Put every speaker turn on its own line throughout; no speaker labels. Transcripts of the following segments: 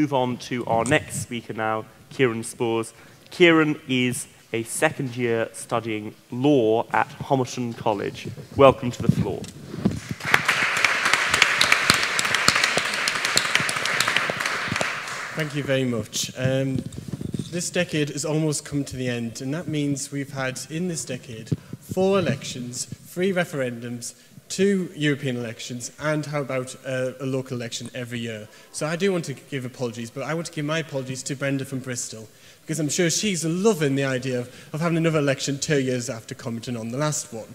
move on to our next speaker now, Kieron Spoors. Kieron is a second year studying law at Homerton College. Welcome to the floor.
Thank you very much. This decade has almost come to the end, and that means we've had, in this decade, 4 elections, 3 referendums, 2 European elections, and how about a local election every year. So I do want to give apologies, but I want to give my apologies to Brenda from Bristol, because I'm sure she's loving the idea of having another election 2 years after commenting on the last one.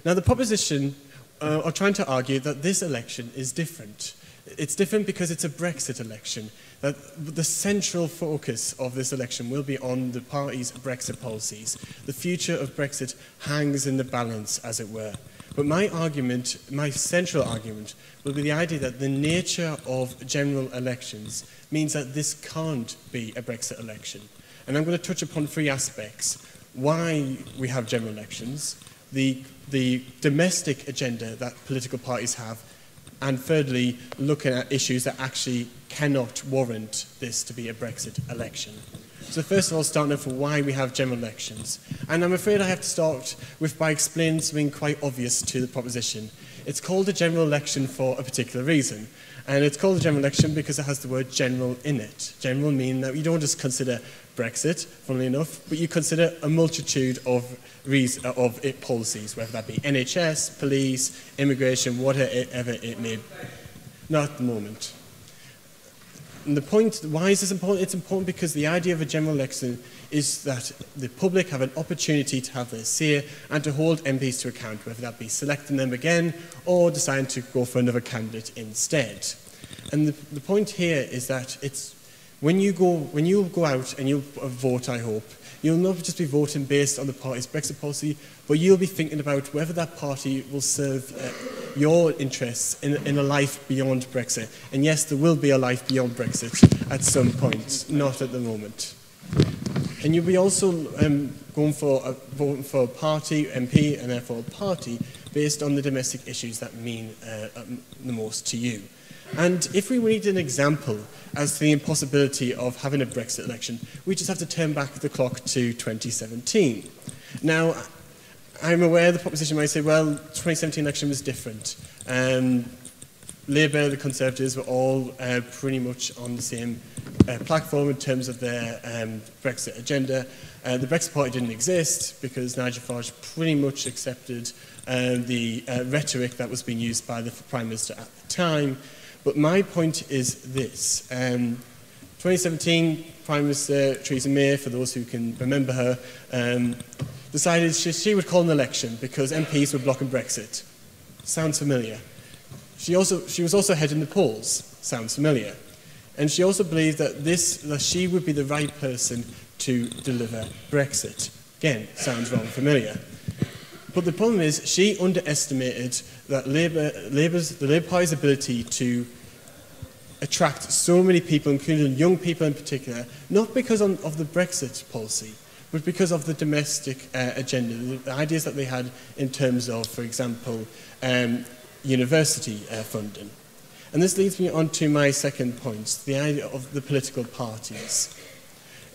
Now, the proposition are trying to argue that this election is different. It's different because it's a Brexit election. That the central focus of this election will be on the party's Brexit policies. The future of Brexit hangs in the balance, as it were. But my argument, my central argument, will be the idea that the nature of general elections means that this can't be a Brexit election. And I'm going to touch upon 3 aspects. Why we have general elections, the domestic agenda that political parties have, and thirdly, looking at issues that actually cannot warrant this to be a Brexit election. So first of all, starting off with why we have general elections. And I'm afraid I have to start by explaining something quite obvious to the proposition. It's called a general election for a particular reason. And it's called a general election because it has the word general in it. General meaning that you don't just consider Brexit, funnily enough, but you consider a multitude of policies, whether that be NHS, police, immigration, whatever it may be. Not at the moment. And the point, why is this important? It's important because the idea of a general election is that the public have an opportunity to have their say and to hold MPs to account, whether that be selecting them again or deciding to go for another candidate instead. And the point here is that it's when you go out and you'll vote, I hope, you'll not just be voting based on the party's Brexit policy, but you'll be thinking about whether that party will serve your interests in a life beyond Brexit. And yes, there will be a life beyond Brexit at some point, not at the moment. And you'll be also voting for a party, MP, and therefore a party, based on the domestic issues that mean the most to you. And if we need an example as to the impossibility of having a Brexit election, we just have to turn back the clock to 2017. Now, I'm aware the proposition might say, well, the 2017 election was different. Labour, the Conservatives were all pretty much on the same platform in terms of their Brexit agenda. The Brexit Party didn't exist because Nigel Farage pretty much accepted the rhetoric that was being used by the Prime Minister at the time. But my point is this. 2017, Prime Minister Theresa May, for those who can remember her, decided she would call an election because MPs were blocking Brexit. Sounds familiar. She was also ahead in the polls. Sounds familiar. And she also believed that she would be the right person to deliver Brexit. Again, sounds wrong familiar. But the problem is she underestimated that the Labour Party's ability to attract so many people, including young people in particular, not because of the Brexit policy, but because of the domestic agenda, the ideas that they had in terms of, for example, university funding. And this leads me on to my second point, the idea of the political parties.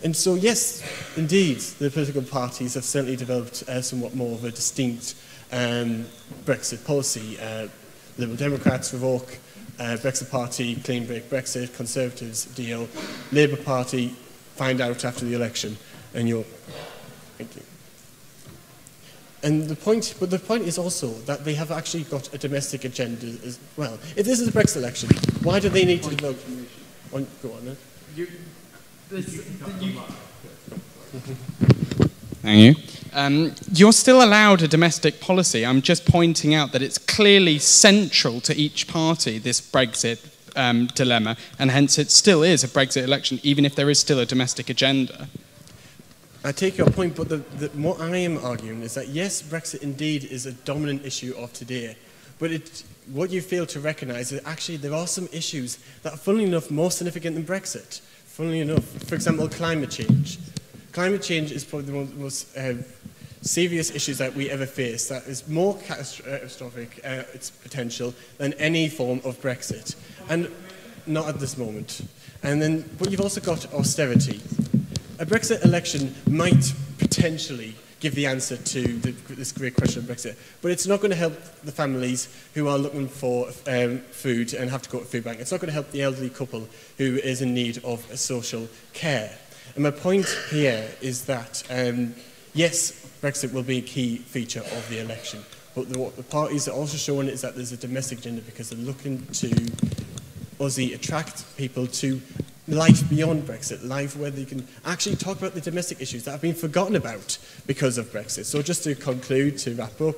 And so, yes, indeed, the political parties have certainly developed somewhat more of a distinct Brexit policy. Liberal Democrats revoke, Brexit Party, clean break Brexit, Conservatives deal, Labour Party find out after the election, and you're... Thank you. And the point is also that they have actually got a domestic agenda as well. If this is a Brexit election, why do they need to develop... Go on,
Thank you. You're still allowed a domestic policy. I'm just pointing out that it's clearly central to each party, this Brexit dilemma, and hence it still is a Brexit election, even if there is still a domestic agenda.
I take your point, but what I am arguing is that, yes, Brexit indeed is a dominant issue of today, but what you fail to recognise is that actually there are some issues that are, funnily enough, more significant than Brexit. Funnily enough, for example, climate change. Climate change is probably one of the most serious issues that we ever face. That is more catastrophic, its potential, than any form of Brexit. And not at this moment. But you've also got austerity. A Brexit election might potentially give the answer to this great question of Brexit, but it's not going to help the families who are looking for food and have to go to food bank. It's not going to help the elderly couple who is in need of social care. And my point here is that, yes, Brexit will be a key feature of the election, but what the parties are also showing is that there's a domestic agenda because they're looking to attract people to life beyond Brexit, life where they can actually talk about the domestic issues that have been forgotten about because of Brexit. So just to conclude, to wrap up,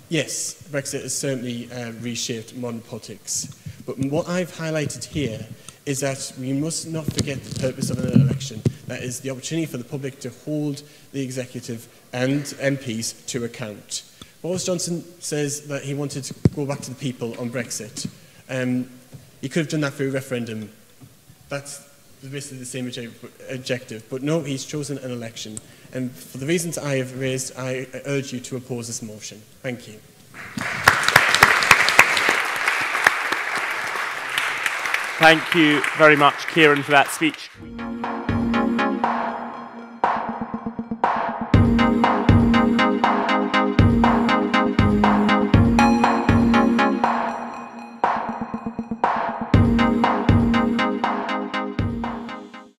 yes, Brexit has certainly reshaped modern politics. But what I've highlighted here is that we must not forget the purpose of an election. That is the opportunity for the public to hold the executive and MPs to account. Boris Johnson says that he wanted to go back to the people on Brexit. He could have done that through a referendum. That's basically the same objective. But no, he's chosen an election. And for the reasons I have raised, I urge you to oppose this motion. Thank you.
Thank you very much, Kieron, for that speech.